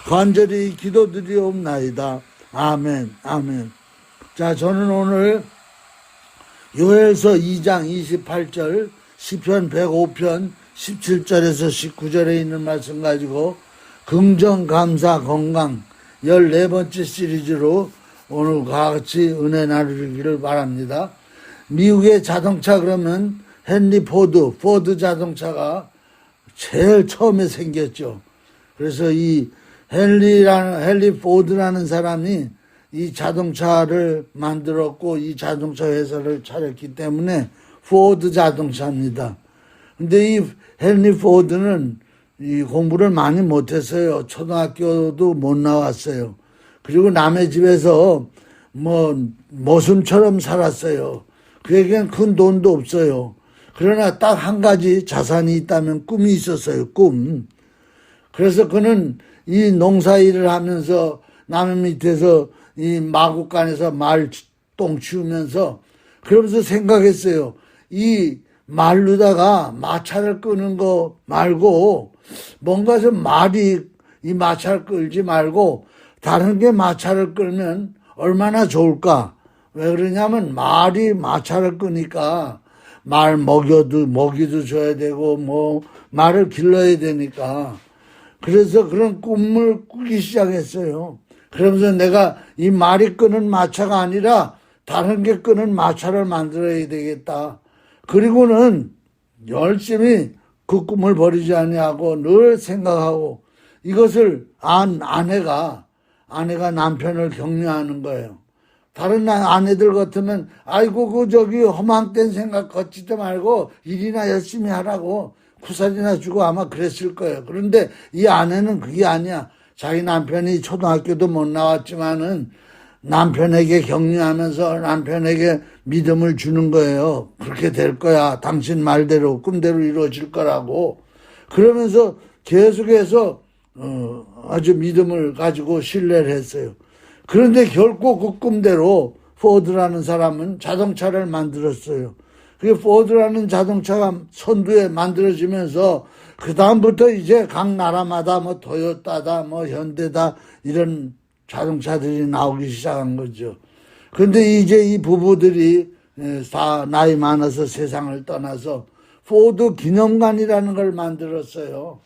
간절히 기도드리옵나이다. 아멘, 아멘. 자, 저는 오늘 요엘서 2장 28절, 시편 105편 17절에서 19절에 있는 말씀 가지고 긍정, 감사, 건강 14번째 시리즈로 오늘과 같이 은혜 나누기를 바랍니다. 미국의 자동차 그러면 헨리 포드 자동차가 제일 처음에 생겼죠. 그래서 이 헨리 포드라는 사람이 이 자동차를 만들었고 이 자동차 회사를 차렸기 때문에 포드 자동차입니다. 근데 이 헨리 포드는 이 공부를 많이 못했어요. 초등학교도 못 나왔어요. 그리고 남의 집에서 모순처럼 살았어요. 그에게는 큰 돈도 없어요. 그러나 딱 한 가지 자산이 있다면 꿈이 있었어요. 꿈. 그래서 그는 이 농사일을 하면서 남의 밑에서 이 마구간에서 말똥 치우면서 그러면서 생각했어요. 이 말루다가 마차를 끄는 거 말고 뭔가 좀 말이 이 마차를 끌지 말고 다른 게 마차를 끌면 얼마나 좋을까. 왜 그러냐면 말이 마차를 끄니까 말 먹이도 줘야 되고 말을 길러야 되니까. 그래서 그런 꿈을 꾸기 시작했어요. 그러면서 내가 이 말이 끄는 마차가 아니라 다른 게 끄는 마차를 만들어야 되겠다. 그리고는 열심히 그 꿈을 버리지 아니하고 늘 생각하고 이것을 아내가 남편을 격려하는 거예요. 다른 아내들 같으면 아이고 저기 허망된 생각 걷지도 말고 일이나 열심히 하라고 쿠사리나 주고 아마 그랬을 거예요. 그런데 이 아내는 그게 아니야. 자기 남편이 초등학교도 못 나왔지만은 남편에게 격려하면서 남편에게 믿음을 주는 거예요. 그렇게 될 거야. 당신 말대로 꿈대로 이루어질 거라고. 그러면서 계속해서 아주 믿음을 가지고 신뢰를 했어요. 그런데 결코 그 꿈대로 포드라는 사람은 자동차를 만들었어요. 그 포드라는 자동차가 선두에 만들어지면서 그 다음부터 이제 각 나라마다 토요타다 현대다 이런 자동차들이 나오기 시작한 거죠. 그런데 이제 이 부부들이 다 나이 많아서 세상을 떠나서 포드 기념관이라는 걸 만들었어요.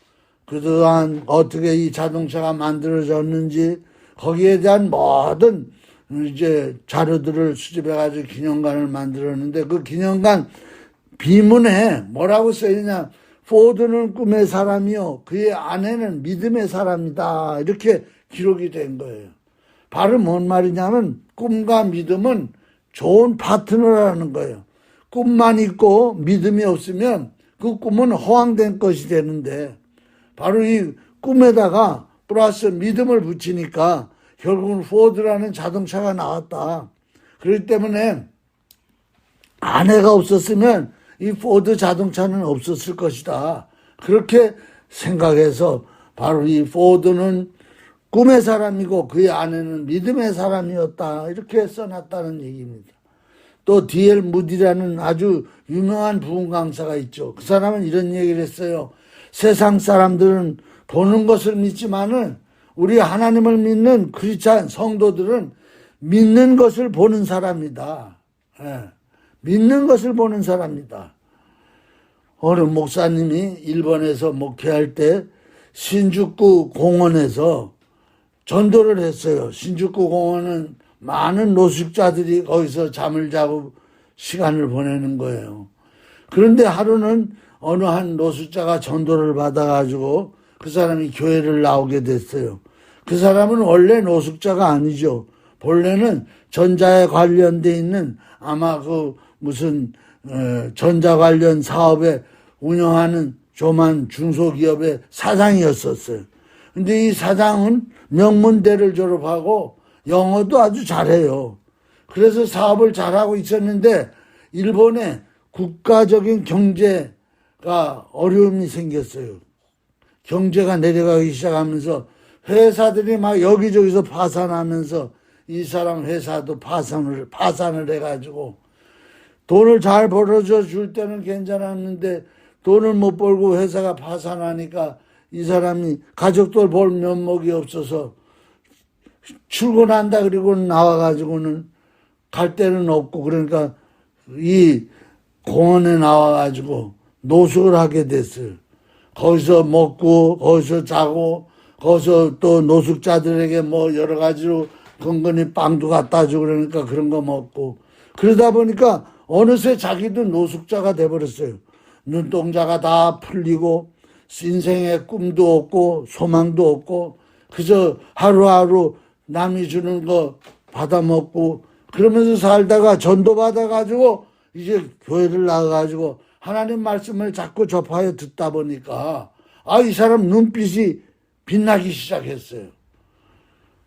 그동안 어떻게 이 자동차가 만들어졌는지 거기에 대한 모든 이제 자료들을 수집해가지고 기념관을 만들었는데 그 기념관 비문에 뭐라고 써있냐. 포드는 꿈의 사람이요. 그의 아내는 믿음의 사람이다. 이렇게 기록이 된 거예요. 바로 뭔 말이냐면 꿈과 믿음은 좋은 파트너라는 거예요. 꿈만 있고 믿음이 없으면 그 꿈은 허황된 것이 되는데 바로 이 꿈에다가 플러스 믿음을 붙이니까 결국은 포드라는 자동차가 나왔다. 그렇기 때문에 아내가 없었으면 이 포드 자동차는 없었을 것이다. 그렇게 생각해서 바로 이 포드는 꿈의 사람이고 그의 아내는 믿음의 사람이었다. 이렇게 써놨다는 얘기입니다. 또 D.L. 무디라는 아주 유명한 부흥 강사가 있죠. 그 사람은 이런 얘기를 했어요. 세상 사람들은 보는 것을 믿지만은 우리 하나님을 믿는 크리스찬 성도들은 믿는 것을 보는 사람이다. 믿는 것을 보는 사람이다. 어느 목사님이 일본에서 목회할 때 신주쿠 공원에서 전도를 했어요. 신주쿠 공원은 많은 노숙자들이 거기서 잠을 자고 시간을 보내는 거예요. 그런데 하루는 어느 한 노숙자가 전도를 받아가지고 그 사람이 교회를 나오게 됐어요. 그 사람은 원래 노숙자가 아니죠. 본래는 전자에 관련돼 있는 아마 전자 관련 사업에 운영하는 조만 중소기업의 사장이었었어요. 근데 이 사장은 명문대를 졸업하고 영어도 아주 잘해요. 그래서 사업을 잘하고 있었는데 일본에 국가적인 경제가 어려움이 생겼어요. 경제가 내려가기 시작하면서 회사들이 막 여기저기서 파산하면서 이 사람 회사도 파산을 해가지고 돈을 잘 벌어줘 줄 때는 괜찮았는데 돈을 못 벌고 회사가 파산하니까 이 사람이 가족들 볼 면목이 없어서 출근한다 그리고 나와가지고는 갈 데는 없고, 그러니까 이 공원에 나와가지고 노숙을 하게 됐어요. 거기서 먹고 거기서 자고 거기서 또 노숙자들에게 뭐 여러 가지로 근근히 빵도 갖다 주고 그러니까 그런 거 먹고, 그러다 보니까 어느새 자기도 노숙자가 돼버렸어요. 눈동자가 다 풀리고 인생의 꿈도 없고 소망도 없고 그저 하루하루 남이 주는 거 받아먹고 그러면서 살다가 전도 받아가지고 이제 교회를 나가가지고 하나님 말씀을 자꾸 접하여 듣다 보니까 이 사람 눈빛이 빛나기 시작했어요.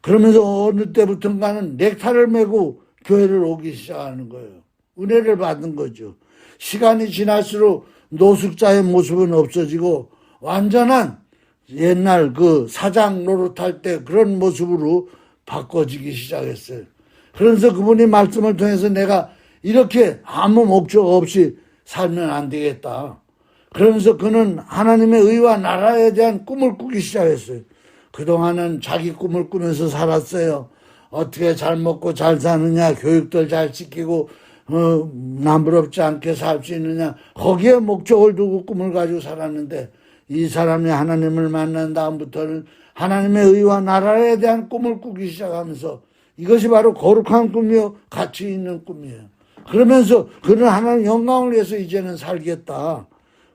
그러면서 어느 때부턴가는 넥타를 메고 교회를 오기 시작하는 거예요. 은혜를 받은 거죠. 시간이 지날수록 노숙자의 모습은 없어지고 완전한 옛날 그 사장 노릇할 때 그런 모습으로 바꿔지기 시작했어요. 그러면서 그분이 말씀을 통해서 내가 이렇게 아무 목적 없이 살면 안 되겠다. 그러면서 그는 하나님의 의와 나라에 대한 꿈을 꾸기 시작했어요. 그동안은 자기 꿈을 꾸면서 살았어요. 어떻게 잘 먹고 잘 사느냐, 교육들 잘 시키고 남부럽지 않게 살 수 있느냐, 거기에 목적을 두고 꿈을 가지고 살았는데 이 사람이 하나님을 만난 다음부터는 하나님의 의와 나라에 대한 꿈을 꾸기 시작하면서 이것이 바로 거룩한 꿈이요 가치 있는 꿈이에요. 그러면서 그는 하나님 영광을 위해서 이제는 살겠다.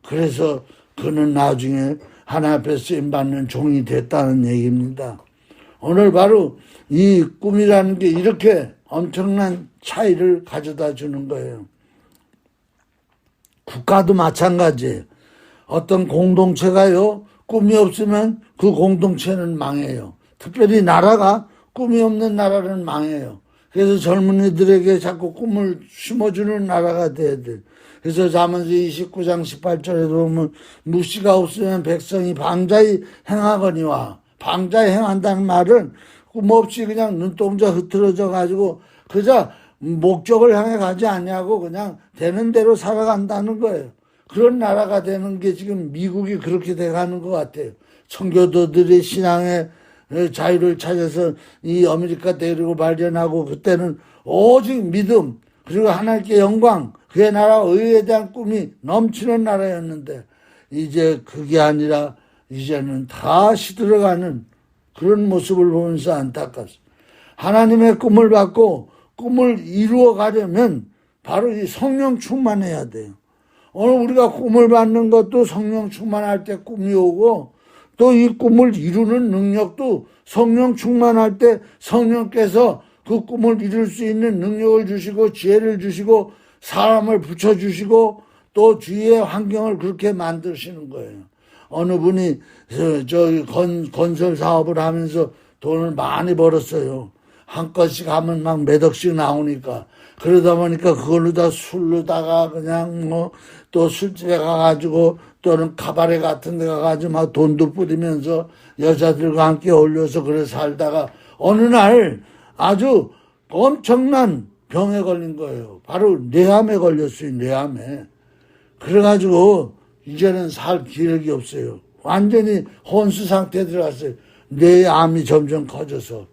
그래서 그는 나중에 하나님 앞에 쓰임받는 종이 됐다는 얘기입니다. 오늘 바로 이 꿈이라는 게 이렇게 엄청난 차이를 가져다 주는 거예요. 국가도 마찬가지예요. 어떤 공동체가요, 꿈이 없으면 그 공동체는 망해요. 특별히 나라가 꿈이 없는 나라는 망해요. 그래서 젊은이들에게 자꾸 꿈을 심어주는 나라가 돼야 돼. 그래서 잠언서 29장 18절에 보면 무시가 없으면 백성이 방자히 행하거니와, 방자히 행한다는 말은 꿈 없이 그냥 눈동자 흐트러져 가지고 그저 목적을 향해 가지 않냐고 그냥 되는 대로 살아간다는 거예요. 그런 나라가 되는 게 지금 미국이 그렇게 돼가는 것 같아요. 청교도들이 신앙의 자유를 찾아서 이 아메리카 대륙을 발견하고 그때는 오직 믿음 그리고 하나님께 영광, 그의 나라 의에 대한 꿈이 넘치는 나라였는데 이제 그게 아니라 이제는 다 시들어가는 그런 모습을 보면서 안타깝습니다. 하나님의 꿈을 받고 꿈을 이루어 가려면 바로 이 성령 충만해야 돼요. 오늘 우리가 꿈을 받는 것도 성령 충만할 때 꿈이 오고 또 이 꿈을 이루는 능력도 성령 충만할 때 성령께서 그 꿈을 이룰 수 있는 능력을 주시고 지혜를 주시고 사람을 붙여주시고 또 주위의 환경을 그렇게 만드시는 거예요. 어느 분이 건설 사업을 하면서 돈을 많이 벌었어요. 한 건씩 하면 막 몇 억씩 나오니까. 그러다 보니까 그걸로 다 술로다가 그냥 또 술집에 가가지고 또는 카바레 같은 데 가가지고 막 돈도 뿌리면서 여자들과 함께 어울려서 그래 살다가 어느 날 아주 엄청난 병에 걸린 거예요. 바로 뇌암에 걸렸어요. 뇌암에. 그래가지고 이제는 살 기력이 없어요. 완전히 혼수 상태에 들어갔어요. 뇌암이 점점 커져서.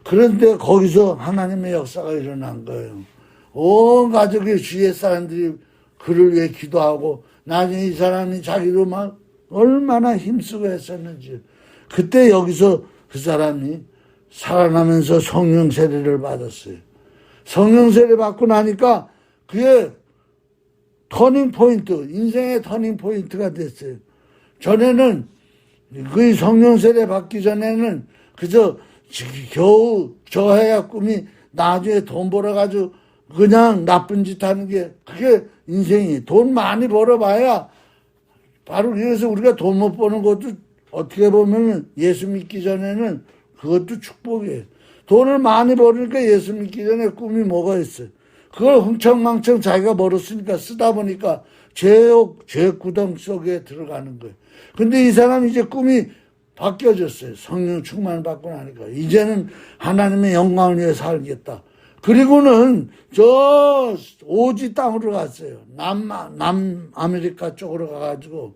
그런데 거기서 하나님의 역사가 일어난 거예요. 온 가족이 주위의 사람들이 그를 위해 기도하고 나중에 이 사람이 자기로 막 얼마나 힘쓰고 했었는지. 그때 여기서 그 사람이 살아나면서 성령 세례를 받았어요. 성령 세례 받고 나니까 그게 터닝 포인트, 인생의 터닝 포인트가 됐어요. 전에는 그 성령 세례 받기 전에는 그저 겨우 저 해야 꿈이 나중에 돈 벌어가지고 그냥 나쁜 짓 하는 게 그게 인생이 돈 많이 벌어봐야 바로 그래서 우리가 돈 못 버는 것도 어떻게 보면 예수 믿기 전에는 그것도 축복이에요. 돈을 많이 벌으니까 예수 믿기 전에 꿈이 뭐가 있어요. 그걸 흥청망청 자기가 벌었으니까 쓰다 보니까 죄구덩 속에 들어가는 거예요. 근데 이 사람이 이제 꿈이 바뀌어졌어요. 성령 충만을 받고 나니까. 이제는 하나님의 영광을 위해 살겠다. 그리고는 저 오지 땅으로 갔어요. 남아메리카 쪽으로 가가지고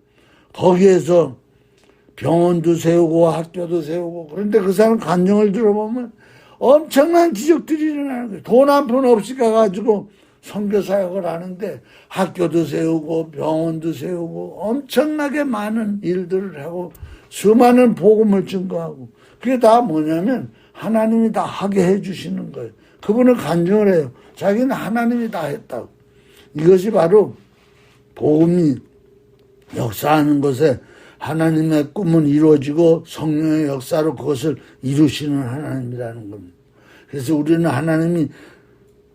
거기에서 병원도 세우고 학교도 세우고. 그런데 그 사람 간증을 들어보면 엄청난 기적들이 일어나는 거예요. 돈 한 푼 없이 가가지고 선교 사역을 하는데 학교도 세우고 병원도 세우고 엄청나게 많은 일들을 하고 수많은 복음을 증거하고. 그게 다 뭐냐면 하나님이 다 하게 해주시는 거예요. 그분은 간증을 해요. 자기는 하나님이 다 했다고. 이것이 바로 복음이 역사하는 것에 하나님의 꿈은 이루어지고 성령의 역사로 그것을 이루시는 하나님이라는 겁니다. 그래서 우리는 하나님이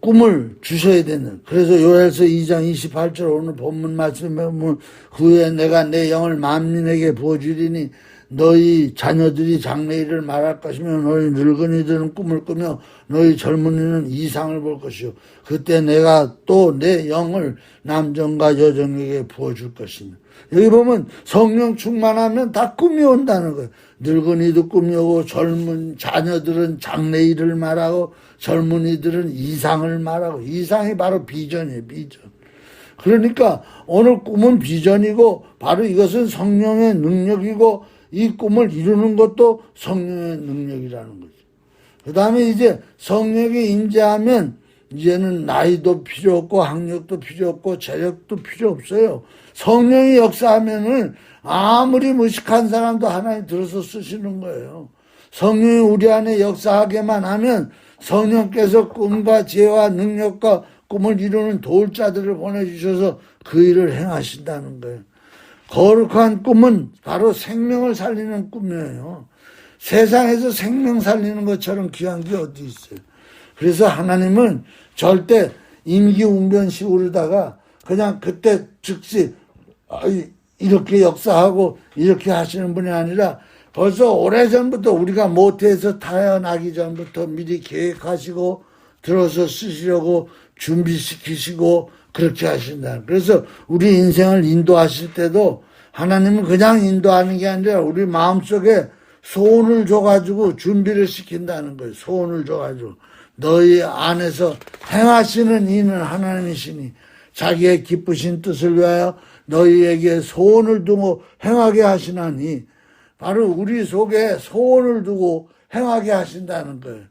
꿈을 주셔야 되는. 그래서 요엘서 2장 28절 오늘 본문 말씀에 보면 후에 내가 내 영을 만민에게 부어주리니 너희 자녀들이 장래일을 말할 것이며 너희 늙은이들은 꿈을 꾸며 너희 젊은이는 이상을 볼 것이요 그때 내가 또 내 영을 남정과 여정에게 부어줄 것이며. 여기 보면 성령 충만하면 다 꿈이 온다는 거예요. 늙은이도 꿈이 오고 젊은 자녀들은 장래일을 말하고 젊은이들은 이상을 말하고. 이상이 바로 비전이에요. 비전. 그러니까 오늘 꿈은 비전이고 바로 이것은 성령의 능력이고 이 꿈을 이루는 것도 성령의 능력이라는 거죠. 그 다음에 이제 성령이 임재하면 이제는 나이도 필요 없고 학력도 필요 없고 재력도 필요 없어요. 성령이 역사하면은 아무리 무식한 사람도 하나님 들어서 쓰시는 거예요. 성령이 우리 안에 역사하게만 하면 성령께서 꿈과 지혜와 능력과 꿈을 이루는 도울자들을 보내주셔서 그 일을 행하신다는 거예요. 거룩한 꿈은 바로 생명을 살리는 꿈이에요. 세상에서 생명 살리는 것처럼 귀한 게 어디 있어요. 그래서 하나님은 절대 임기응변식으로다가 그냥 그때 즉시 이렇게 역사하고 이렇게 하시는 분이 아니라 벌써 오래전부터 우리가 모태에서 태어나기 전부터 미리 계획하시고 들어서 쓰시려고 준비시키시고 그렇게 하신다. 그래서 우리 인생을 인도하실 때도 하나님은 그냥 인도하는 게 아니라 우리 마음속에 소원을 줘가지고 준비를 시킨다는 거예요. 소원을 줘가지고 너희 안에서 행하시는 이는 하나님이시니 자기의 기쁘신 뜻을 위하여 너희에게 소원을 두고 행하게 하시나니. 바로 우리 속에 소원을 두고 행하게 하신다는 거예요.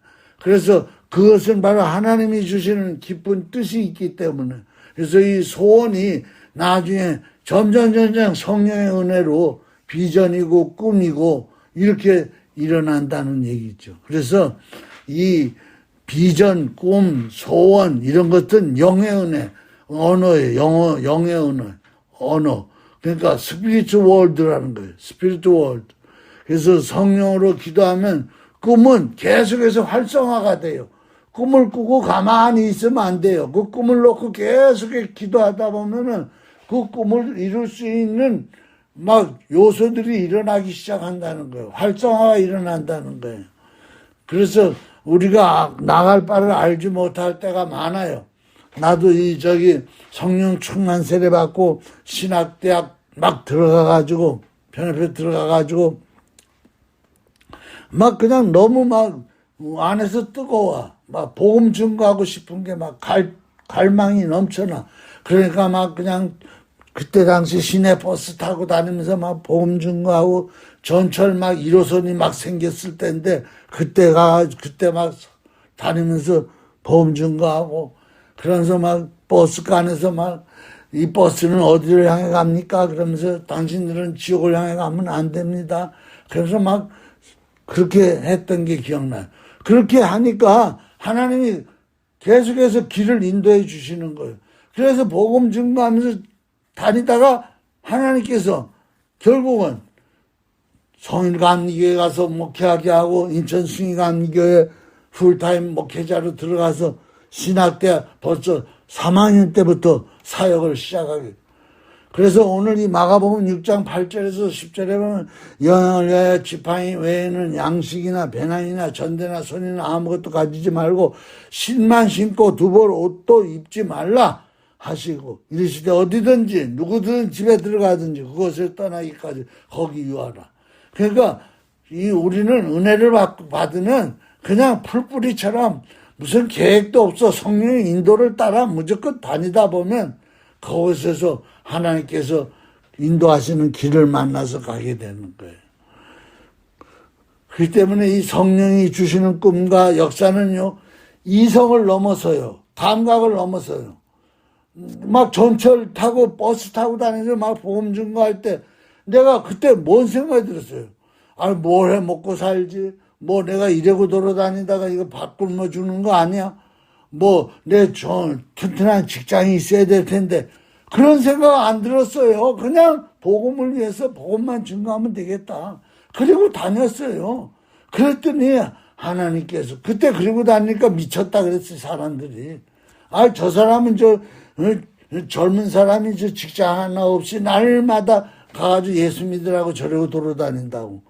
그래서 그것은 바로 하나님이 주시는 기쁜 뜻이 있기 때문에. 그래서 이 소원이 나중에 점점 성령의 은혜로 비전이고 꿈이고 이렇게 일어난다는 얘기죠. 그래서 이 비전, 꿈, 소원 이런 것들은 영의 은혜, 언어예요. 영의 은혜, 언어. 그러니까 스피리트 월드라는 거예요. 스피리트 월드. 그래서 성령으로 기도하면 꿈은 계속해서 활성화가 돼요. 꿈을 꾸고 가만히 있으면 안 돼요. 그 꿈을 놓고 계속 기도하다 보면은 그 꿈을 이룰 수 있는 막 요소들이 일어나기 시작한다는 거예요. 활성화가 일어난다는 거예요. 그래서 우리가 나갈 바를 알지 못할 때가 많아요. 나도 성령 충만 세례 받고 신학대학 막 들어가가지고 편협에 들어가가지고 막 그냥 너무 막 안에서 뜨거워. 막 복음 증거하고 싶은 게 막 갈망이 넘쳐나. 그러니까 막 그냥 그때 당시 시내 버스 타고 다니면서 막 복음 증거하고 전철 막 1호선이 막 생겼을 때인데 그때 막 다니면서 복음 증거하고 그러면서 막 버스 안에서 막 이 버스는 어디를 향해 갑니까? 그러면서 당신들은 지옥을 향해 가면 안 됩니다. 그래서 막 그렇게 했던 게 기억나요. 그렇게 하니까 하나님이 계속해서 길을 인도해 주시는 거예요. 그래서 복음 증거하면서 다니다가 하나님께서 결국은 성일감리교회 가서 목회하게 하고 인천 숭일감리교회 풀타임 목회자로 들어가서 신학대 벌써 3학년 때부터 사역을 시작하게. 그래서 오늘 이 마가복음 6장 8절에서 10절에 보면 영향을 위하여 지팡이 외에는 양식이나 배낭이나 전대나 손이나 아무것도 가지지 말고 신만 신고 두 벌 옷도 입지 말라 하시고 이르시되 어디든지 누구든 집에 들어가든지 그것을 떠나기까지 거기 유하라. 그러니까 우리는 은혜를 받으면 그냥 풀뿌리처럼 무슨 계획도 없어 성령의 인도를 따라 무조건 다니다 보면 그곳에서 하나님께서 인도하시는 길을 만나서 가게 되는 거예요. 그렇기 때문에 이 성령이 주시는 꿈과 역사는요, 이성을 넘어서요. 감각을 넘어서요. 막 전철 타고 버스 타고 다니면서 막 복음 증거할 때 내가 그때 뭔 생각이 들었어요. 아, 뭘 해 먹고 살지? 뭐 내가 이러고 돌아다니다가 이거 밥 굶어 주는 거 아니야? 뭐 내 튼튼한 직장이 있어야 될 텐데 그런 생각 안 들었어요. 그냥 복음을 위해서 복음만 증거하면 되겠다. 그리고 다녔어요. 그랬더니 하나님께서 그때 그리고 다니니까 미쳤다 그랬어요. 사람들이. 아, 저 사람은 젊은 사람이 저 직장 하나 없이 날마다 가가지고 예수 믿으라고 저러고 돌아다닌다고.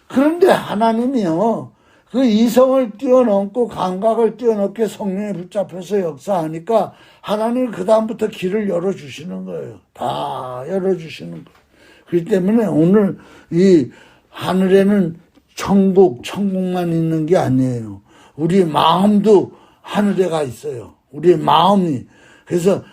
그런데 하나님이요, 그 이성을 뛰어넘고 감각을 뛰어넘게 성령에 붙잡혀서 역사하니까 하나님이 그다음부터 길을 열어주시는 거예요. 다 열어주시는 거예요. 그렇기 때문에 오늘 이 하늘에는 천국만 있는 게 아니에요. 우리 마음도 하늘에 가 있어요. 우리 마음이. 그래서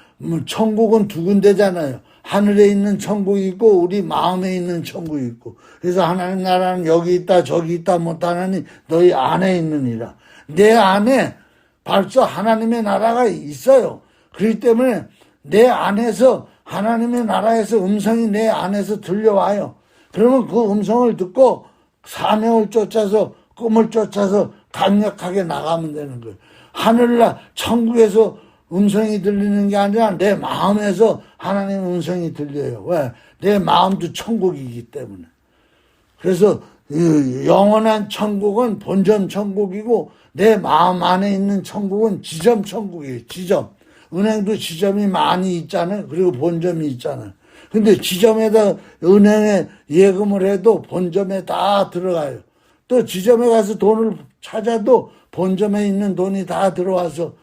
천국은 두 군데잖아요. 하늘에 있는 천국이 있고 우리 마음에 있는 천국이 있고. 그래서 하나님 나라는 여기 있다 저기 있다 못하나니 너희 안에 있느니라. 내 안에 벌써 하나님의 나라가 있어요. 그렇기 때문에 내 안에서 하나님의 나라에서 음성이 내 안에서 들려와요. 그러면 그 음성을 듣고 사명을 쫓아서 꿈을 쫓아서 강력하게 나가면 되는 거예요. 하늘날 천국에서 음성이 들리는 게 아니라 내 마음에서 하나님의 음성이 들려요. 왜? 내 마음도 천국이기 때문에. 그래서 영원한 천국은 본점 천국이고 내 마음 안에 있는 천국은 지점 천국이에요. 지점. 은행도 지점이 많이 있잖아요. 그리고 본점이 있잖아요. 근데 지점에다 은행에 예금을 해도 본점에 다 들어가요. 또 지점에 가서 돈을 찾아도 본점에 있는 돈이 다 들어와서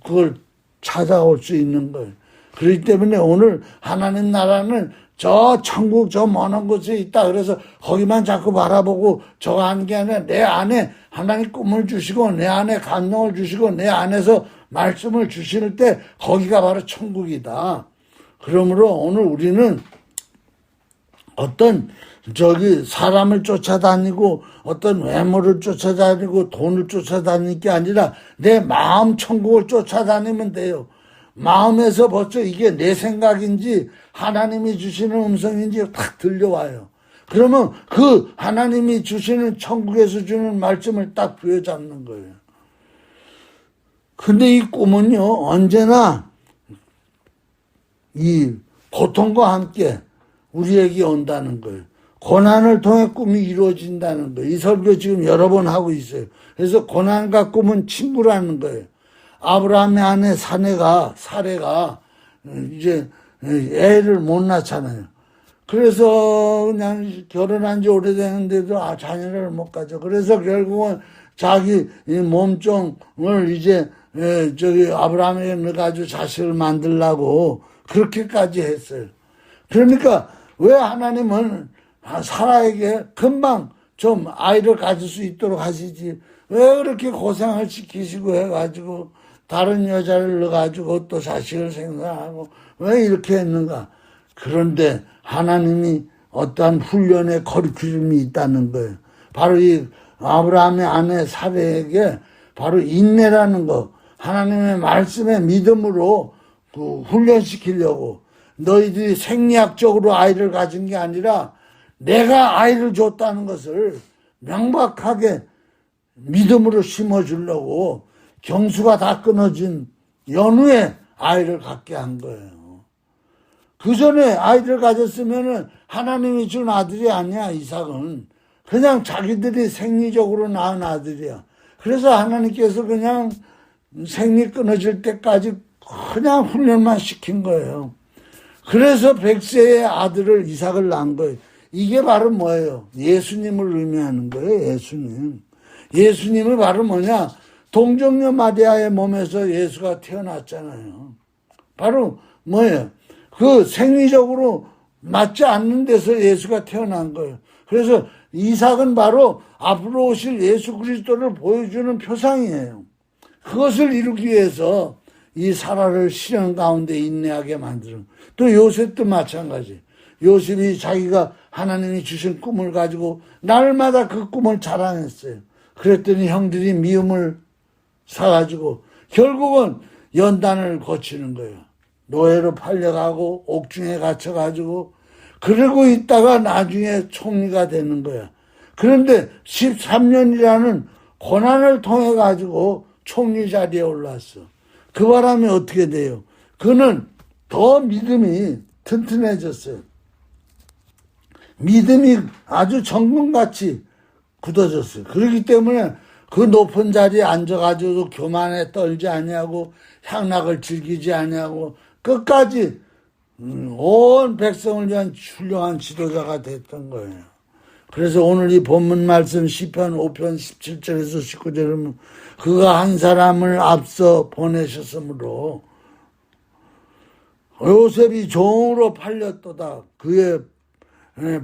그걸 찾아올 수 있는 거예요. 그렇기 때문에 오늘 하나님 나라는 저 천국 저 먼 곳에 있다. 그래서 거기만 자꾸 바라보고 저거 하는 게 아니라 내 안에 하나님 꿈을 주시고 내 안에 감동을 주시고 내 안에서 말씀을 주실 때 거기가 바로 천국이다. 그러므로 오늘 우리는 어떤 사람을 쫓아다니고 어떤 외모를 쫓아다니고 돈을 쫓아다니는 게 아니라 내 마음 천국을 쫓아다니면 돼요. 마음에서 벌써 이게 내 생각인지 하나님이 주시는 음성인지 딱 들려와요. 그러면 그 하나님이 주시는 천국에서 주는 말씀을 딱 부여잡는 거예요. 근데 이 꿈은요, 언제나 이 고통과 함께 우리에게 온다는 거예요. 고난을 통해 꿈이 이루어진다는 거예요. 이 설교 지금 여러 번 하고 있어요. 그래서 고난과 꿈은 친구라는 거예요. 아브라함의 아내 사례가 이제 애를 못 낳잖아요. 그래서 그냥 결혼한 지 오래됐는데도 자녀를 못 가져. 그래서 결국은 자기 몸종을 이제 아브라함에게 넣어가지고 자식을 만들라고 그렇게까지 했어요. 그러니까 왜 하나님은 사라에게 금방 좀 아이를 가질 수 있도록 하시지? 왜 그렇게 고생을 시키시고 해가지고 다른 여자를 넣어가지고 또 자식을 생산하고 왜 이렇게 했는가? 그런데 하나님이 어떠한 훈련의 커리큘럼이 있다는 거예요. 바로 이 아브라함의 아내 사례에게 바로 인내라는 거, 하나님의 말씀에 믿음으로 훈련시키려고. 너희들이 생리학적으로 아이를 가진 게 아니라 내가 아이를 줬다는 것을 명백하게 믿음으로 심어주려고 경수가 다 끊어진 연후에 아이를 갖게 한 거예요. 그 전에 아이를 가졌으면은 하나님이 준 아들이 아니야, 이삭은. 그냥 자기들이 생리적으로 낳은 아들이야. 그래서 하나님께서 그냥 생리 끊어질 때까지 그냥 훈련만 시킨 거예요. 그래서 100세의 아들을 이삭을 낳은 거예요. 이게 바로 뭐예요? 예수님을 의미하는 거예요, 예수님. 예수님은 바로 뭐냐? 동정녀 마리아의 몸에서 예수가 태어났잖아요. 바로 뭐예요? 그 생리적으로 맞지 않는 데서 예수가 태어난 거예요. 그래서 이삭은 바로 앞으로 오실 예수 그리스도를 보여주는 표상이에요. 그것을 이루기 위해서 이 사라를 시련 가운데 인내하게 만드는. 또 요셉도 마찬가지. 요셉이 자기가 하나님이 주신 꿈을 가지고 날마다 그 꿈을 자랑했어요. 그랬더니 형들이 미움을 사가지고 결국은 연단을 거치는 거예요. 노예로 팔려가고 옥중에 갇혀가지고 그러고 있다가 나중에 총리가 되는 거야. 그런데 13년이라는 고난을 통해 가지고 총리 자리에 올랐어. 그 바람에 어떻게 돼요? 그는 더 믿음이 튼튼해졌어요. 믿음이 아주 정금같이 굳어졌어요. 그렇기 때문에 그 높은 자리에 앉아가지고 교만에 떨지 아니하고 향락을 즐기지 아니하고 끝까지 온 백성을 위한 훌륭한 지도자가 됐던 거예요. 그래서 오늘 이 본문 말씀 시편 5편 17절에서 19절에 보면 그가 한 사람을 앞서 보내셨으므로 요셉이 종으로 팔렸도다. 그의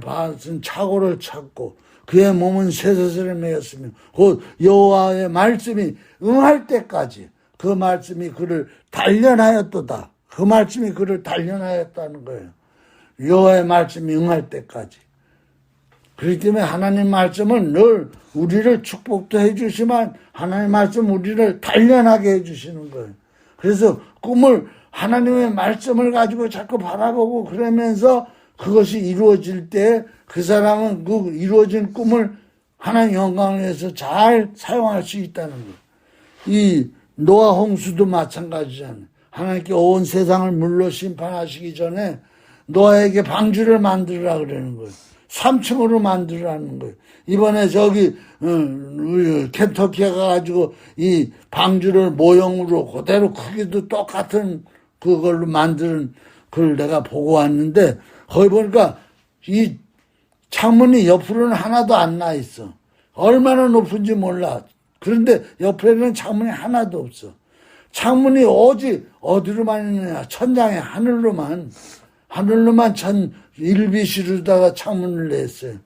밭은 착오를 찾고 그의 몸은 쇠사슬에 매였으며 곧 여호와의 말씀이 응할 때까지 그 말씀이 그를 단련하였도다. 그 말씀이 그를 단련하였다는 거예요. 여호와의 말씀이 응할 때까지. 그렇기 때문에 하나님 말씀은 늘 우리를 축복도 해주시지만 하나님 말씀 우리를 단련하게 해주시는 거예요. 그래서 꿈을 하나님의 말씀을 가지고 자꾸 바라보고 그러면서 그것이 이루어질 때 그 사람은 그 이루어진 꿈을 하나님 영광을 위해서 잘 사용할 수 있다는 거예요. 이 노아 홍수도 마찬가지잖아요. 하나님께 온 세상을 물로 심판하시기 전에 노아에게 방주를 만들으라 그러는 거예요. 3층으로 만들으라는 거예요. 이번에 저기 켄터키에 가가지고 이 방주를 모형으로 그대로 크기도 똑같은 그걸로 만드는 걸 내가 보고 왔는데 거기 보니까 이 창문이 옆으로는 하나도 안 나 있어. 얼마나 높은지 몰라. 그런데 옆에는 창문이 하나도 없어. 창문이 오직 어디로만 있느냐. 천장에 하늘로만 일비실로다가 창문을 냈어요.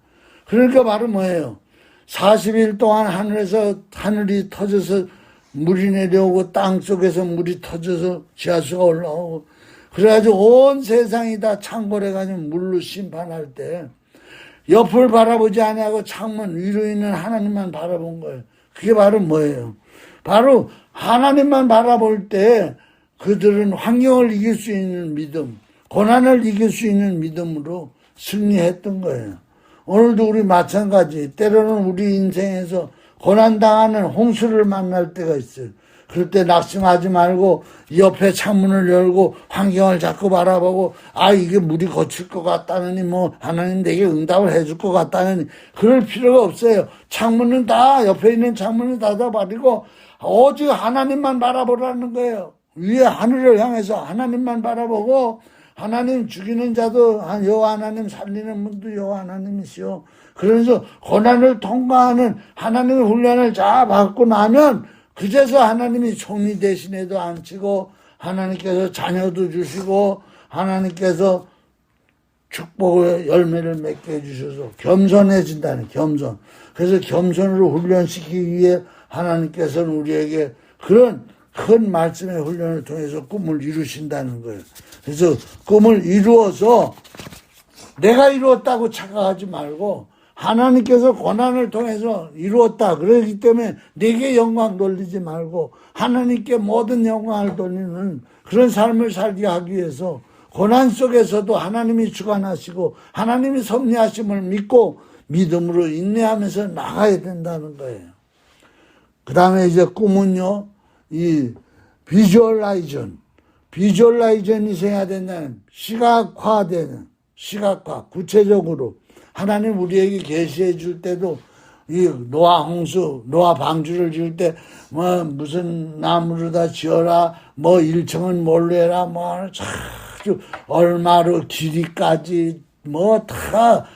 그러니까 바로 뭐예요? 40일 동안 하늘이 터져서 물이 내려오고 땅 속에서 물이 터져서 지하수가 올라오고 그래가지고 온 세상이 다 창궐해가지고 물로 심판할 때 옆을 바라보지 아니하고 창문 위로 있는 하나님만 바라본 거예요. 그게 바로 뭐예요? 바로 하나님만 바라볼 때 그들은 환경을 이길 수 있는 믿음, 고난을 이길 수 있는 믿음으로 승리했던 거예요. 오늘도 우리 마찬가지. 때로는 우리 인생에서 고난당하는 홍수를 만날 때가 있어요. 그럴 때 낙심하지 말고 옆에 창문을 열고 환경을 자꾸 바라보고 이게 물이 거칠 것 같다느니 하나님 내게 응답을 해줄 것 같다느니 그럴 필요가 없어요. 창문은 다 옆에 있는 창문을 닫아버리고 오직 하나님만 바라보라는 거예요. 위에 하늘을 향해서 하나님만 바라보고 하나님 죽이는 자도 여호와 하나님, 살리는 분도 여호와 하나님이시오. 그러면서 고난을 통과하는 하나님의 훈련을 잘 받고 나면 그제서 하나님이 총리 대신에도 앉히고 하나님께서 자녀도 주시고 하나님께서 축복의 열매를 맺게 해주셔서 겸손해진다는 겸손. 그래서 겸손으로 훈련시키기 위해 하나님께서는 우리에게 그런 큰 말씀의 훈련을 통해서 꿈을 이루신다는 거예요. 그래서 꿈을 이루어서 내가 이루었다고 착각하지 말고 하나님께서 고난을 통해서 이루었다. 그렇기 때문에 내게 영광 돌리지 말고 하나님께 모든 영광을 돌리는 그런 삶을 살게 하기 위해서 고난 속에서도 하나님이 주관하시고 하나님이 섭리하심을 믿고 믿음으로 인내하면서 나가야 된다는 거예요. 그 다음에 이제 꿈은요, 이 비주얼라이전이 생겨야 된다는 시각화, 구체적으로 하나님 우리에게 계시해 줄 때도 이 노아 홍수, 노아 방주를 지을 때 무슨 나무로다 지어라, 1층은 뭘로 해라, 아주 얼마로 길이까지 다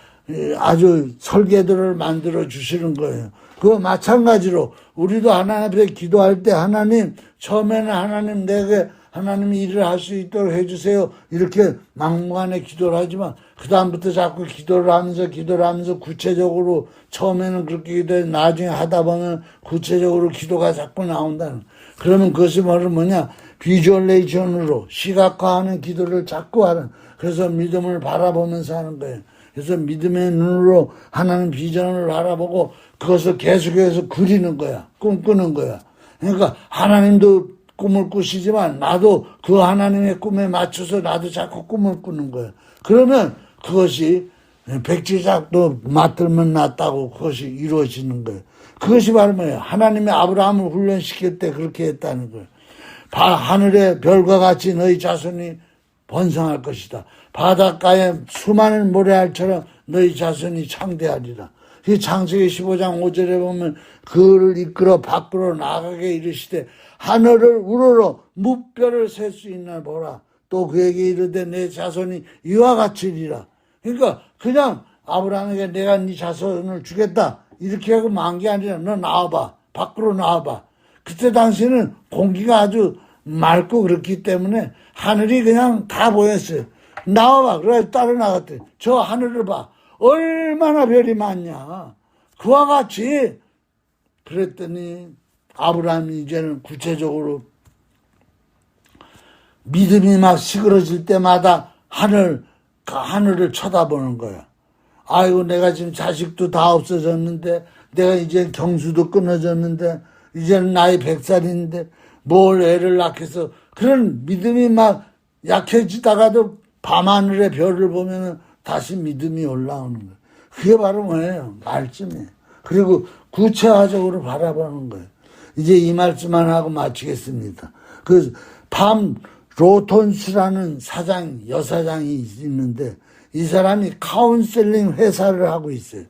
아주 설계도를 만들어 주시는 거예요. 그거 마찬가지로 우리도 하나님 앞에 기도할 때 하나님 처음에는 하나님 내게 하나님이 일을 할 수 있도록 해주세요. 이렇게 막무가내 기도를 하지만 그다음부터 자꾸 기도를 하면서 구체적으로 처음에는 그렇게 기도해 나중에 하다 보면 구체적으로 기도가 자꾸 나온다는. 그러면 그것이 뭐냐? 비주얼레이션으로 시각화하는 기도를 자꾸 하는. 그래서 믿음을 바라보면서 하는 거예요. 그래서 믿음의 눈으로 하나님 비전을 바라보고 그것을 계속해서 그리는 거야. 꿈꾸는 거야. 그러니까 하나님도 꿈을 꾸시지만 나도 그 하나님의 꿈에 맞춰서 나도 자꾸 꿈을 꾸는 거야. 그러면 그것이 백지작도 맞들면 낫다고 그것이 이루어지는 거예요. 그것이 바로 뭐예요? 하나님이 아브라함을 훈련시킬 때 그렇게 했다는 거예요. 하늘의 별과 같이 너희 자손이 번성할 것이다. 바닷가에 수많은 모래알처럼 너희 자손이 창대하리라. 이 창세기 15장 5절에 보면 그를 이끌어 밖으로 나가게 이르시되 하늘을 우러러 무뼈를 셀 수 있나 보라. 또 그에게 이르되 내 자손이 이와 같으리라. 그러니까 그냥 아브라함에게 내가 네 자손을 주겠다 이렇게 하고 만 게 아니라 너 나와봐. 밖으로 나와봐. 그때 당시에는 공기가 아주 맑고 그렇기 때문에 하늘이 그냥 다 보였어요. 나와봐. 그래 따라 나갔더니 저 하늘을 봐. 얼마나 별이 많냐. 그와 같이 그랬더니 아브라함이 이제는 구체적으로 믿음이 막 시끄러질 때마다 하늘을 쳐다보는 거야. 아이고 내가 지금 자식도 다 없어졌는데 내가 이제 경수도 끊어졌는데 이제는 나이 100살인데 뭘 애를 낳겠어. 그런 믿음이 막 약해지다가도 밤하늘의 별을 보면 다시 믿음이 올라오는 거예요. 그게 바로 뭐예요? 말씀이에요. 그리고 구체화적으로 바라보는 거예요. 이제 이 말씀만 하고 마치겠습니다. 밤 로톤스라는 여사장이 있는데 이 사람이 카운셀링 회사를 하고 있어요.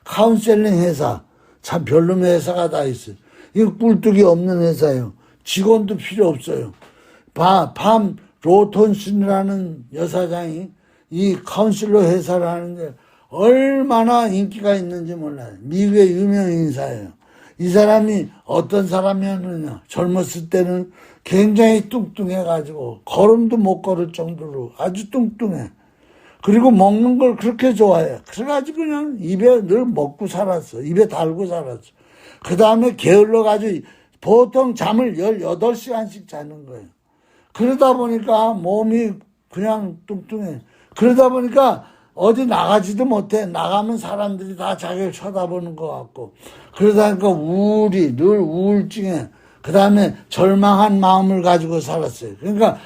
카운셀링 회사. 참 별놈의 회사가 다 있어요. 이거 꿀뚝이 없는 회사예요. 직원도 필요 없어요. 밤 로톤스라는 여사장이 이 카운슬러 회사를 하는데 얼마나 인기가 있는지 몰라요. 미국의 유명 인사예요. 이 사람이 어떤 사람이었느냐. 젊었을 때는 굉장히 뚱뚱해가지고 걸음도 못 걸을 정도로 아주 뚱뚱해. 그리고 먹는 걸 그렇게 좋아해. 그래가지고 그냥 입에 늘 먹고 살았어. 입에 달고 살았어. 그 다음에 게을러가지고 보통 잠을 18시간씩 자는 거예요. 그러다 보니까 몸이 그냥 뚱뚱해. 그러다 보니까 어디 나가지도 못해. 나가면 사람들이 다 자기를 쳐다보는 것 같고. 그러다 보니까 늘 우울증에, 그 다음에 절망한 마음을 가지고 살았어요. 그러니까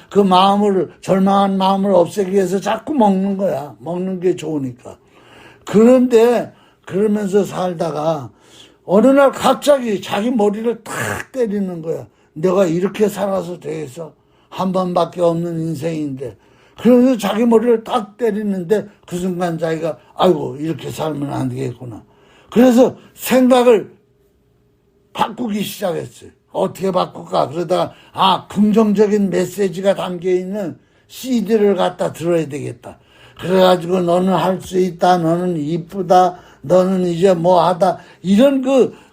절망한 마음을 없애기 위해서 자꾸 먹는 거야. 먹는 게 좋으니까. 그런데, 그러면서 살다가, 어느 날 갑자기 자기 머리를 탁 때리는 거야. 내가 이렇게 살아서 되겠어? 한 번밖에 없는 인생인데. 그러면서 자기 머리를 딱 때리는데 그 순간 자기가 아이고 이렇게 살면 안 되겠구나. 그래서 생각을 바꾸기 시작했어요. 어떻게 바꿀까? 그러다가 긍정적인 메시지가 담겨있는 CD를 갖다 들어야 되겠다. 그래가지고 너는 할 수 있다. 너는 이쁘다. 너는 이제 뭐 하다. 이런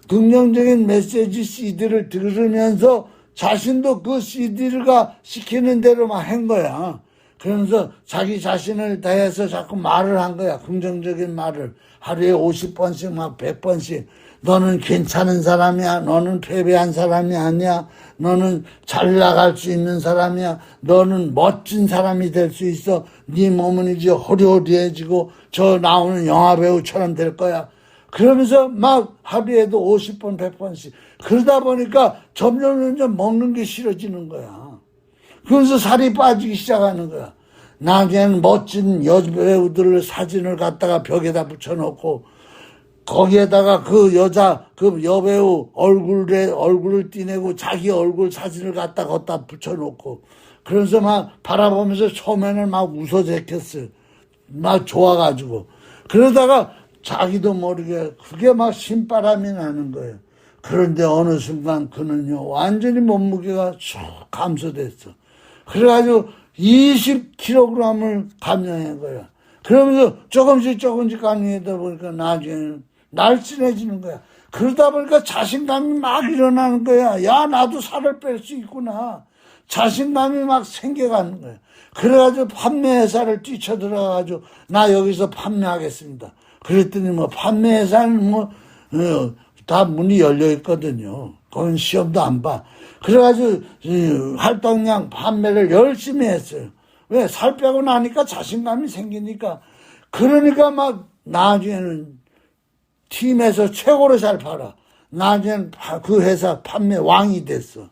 긍정적인 메시지 CD를 들으면서 자신도 그 CD가 시키는 대로 막 한 거야. 그러면서 자기 자신을 대해서 자꾸 말을 한 거야. 긍정적인 말을. 하루에 50번씩 막 100번씩. 너는 괜찮은 사람이야. 너는 패배한 사람이 아니야. 너는 잘 나갈 수 있는 사람이야. 너는 멋진 사람이 될 수 있어. 네 몸은 이제 호리호리해지고 저 나오는 영화배우처럼 될 거야. 그러면서 막 하루에도 50번, 100번씩. 그러다 보니까 점점 먹는 게 싫어지는 거야. 그래서 살이 빠지기 시작하는 거야. 나중에는 멋진 여배우들 사진을 갖다가 벽에다 붙여놓고 거기에다가 그 여배우 얼굴을 띠내고 자기 얼굴 사진을 갖다 붙여놓고 그래서 막 바라보면서 처음에는 막 웃어제꼈어요. 막 좋아가지고. 그러다가 자기도 모르게 그게 막 신바람이 나는 거예요. 그런데 어느 순간 그는요, 완전히 몸무게가 쭉 감소됐어. 그래가지고 20kg을 감량한 거야. 그러면서 조금씩 감량하다 보니까 나중에는 날씬해지는 거야. 그러다 보니까 자신감이 막 일어나는 거야. 야, 나도 살을 뺄 수 있구나. 자신감이 막 생겨가는 거예요. 그래가지고 판매회사를 뛰쳐들어가가지고 나 여기서 판매하겠습니다. 그랬더니 뭐 판매회사는 다 문이 열려 있거든요. 거긴 시험도 안 봐. 그래가지고 활동량 판매를 열심히 했어요. 왜? 살 빼고 나니까 자신감이 생기니까. 그러니까 막 나중에는 팀에서 최고로 잘 팔아. 나중에는 그 회사 판매 왕이 됐어.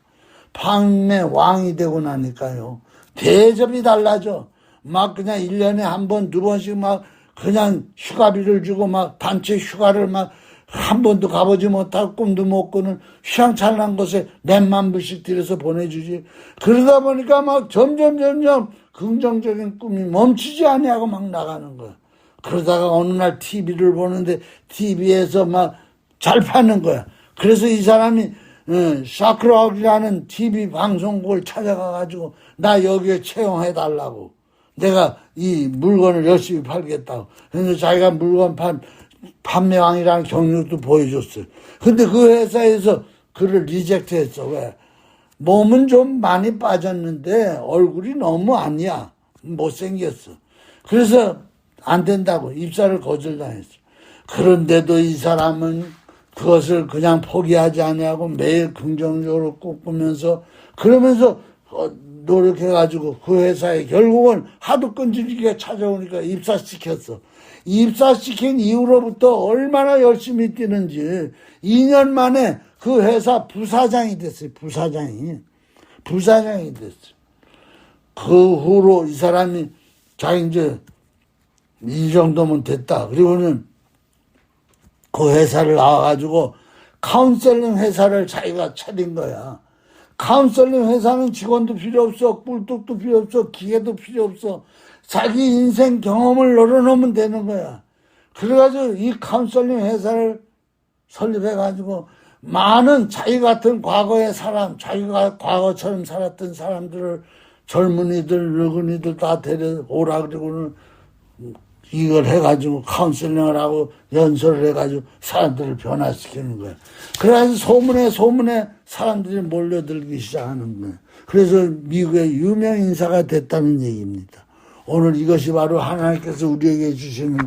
판매 왕이 되고 나니까요. 대접이 달라져. 막 그냥 1년에 한 번, 두 번씩 막 그냥 휴가비를 주고 막 단체 휴가를 막 한 번도 가보지 못하고 꿈도 못 꾸는 휘황찬란한 곳에 몇만 불씩 들여서 보내주지. 그러다 보니까 막 점점 긍정적인 꿈이 멈추지 아니하고 막 나가는 거야. 그러다가 어느 날 TV를 보는데 TV에서 막 잘 파는 거야. 그래서 이 사람이 샤크라우드라는 TV 방송국을 찾아가가지고 나 여기에 채용해달라고. 내가 이 물건을 열심히 팔겠다고. 그래서 자기가 물건 판매왕이라는 경력도 보여줬어요. 근데 그 회사에서 그를 리젝트 했어. 왜? 몸은 좀 많이 빠졌는데 얼굴이 너무 아니야. 못생겼어. 그래서 안 된다고 입사를 거절당했어. 그런데도 이 사람은 그것을 그냥 포기하지 아니하고 매일 긍정적으로 꿈꾸면서 그러면서 노력해가지고 그 회사에 결국은 하도 끈질기게 찾아오니까 입사시켰어. 입사시킨 이후로부터 얼마나 열심히 뛰는지 2년 만에 그 회사 부사장이 됐어요. 부사장이 됐어요. 그 후로 이 사람이 자기 이제 이 정도면 됐다. 그리고는 그 회사를 나와가지고 카운셀링 회사를 자기가 차린 거야. 카운셀링 회사는 직원도 필요 없어. 꿀뚝도 필요 없어. 기계도 필요 없어. 자기 인생 경험을 널어놓으면 되는 거야. 그래가지고 이 카운셀링 회사를 설립해가지고 많은 자기 같은 과거의 사람, 자기가 과거처럼 살았던 사람들을 젊은이들, 늙은이들 다 데려오라 그러고는 이걸 해가지고 카운셀링을 하고 연설을 해가지고 사람들을 변화시키는 거야. 그래서 소문에 사람들이 몰려들기 시작하는 거야. 그래서 미국의 유명 인사가 됐다는 얘기입니다. 오늘 이것이 바로 하나님께서 우리에게 주시는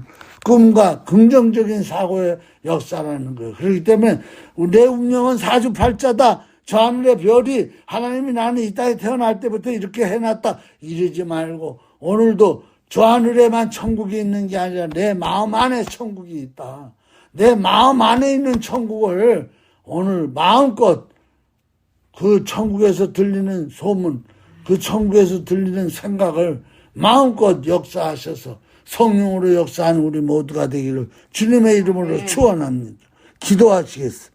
꿈과 긍정적인 사고의 역사라는 거예요. 그렇기 때문에 내 운명은 사주팔자다. 저 하늘의 별이 하나님이 나는 이 땅에 태어날 때부터 이렇게 해놨다. 이러지 말고 오늘도 저 하늘에만 천국이 있는 게 아니라 내 마음 안에 천국이 있다. 내 마음 안에 있는 천국을 오늘 마음껏 그 천국에서 들리는 소문, 그 천국에서 들리는 생각을 마음껏 역사하셔서 성령으로 역사하는 우리 모두가 되기를 주님의 이름으로 축원합니다. 기도하시겠습니다.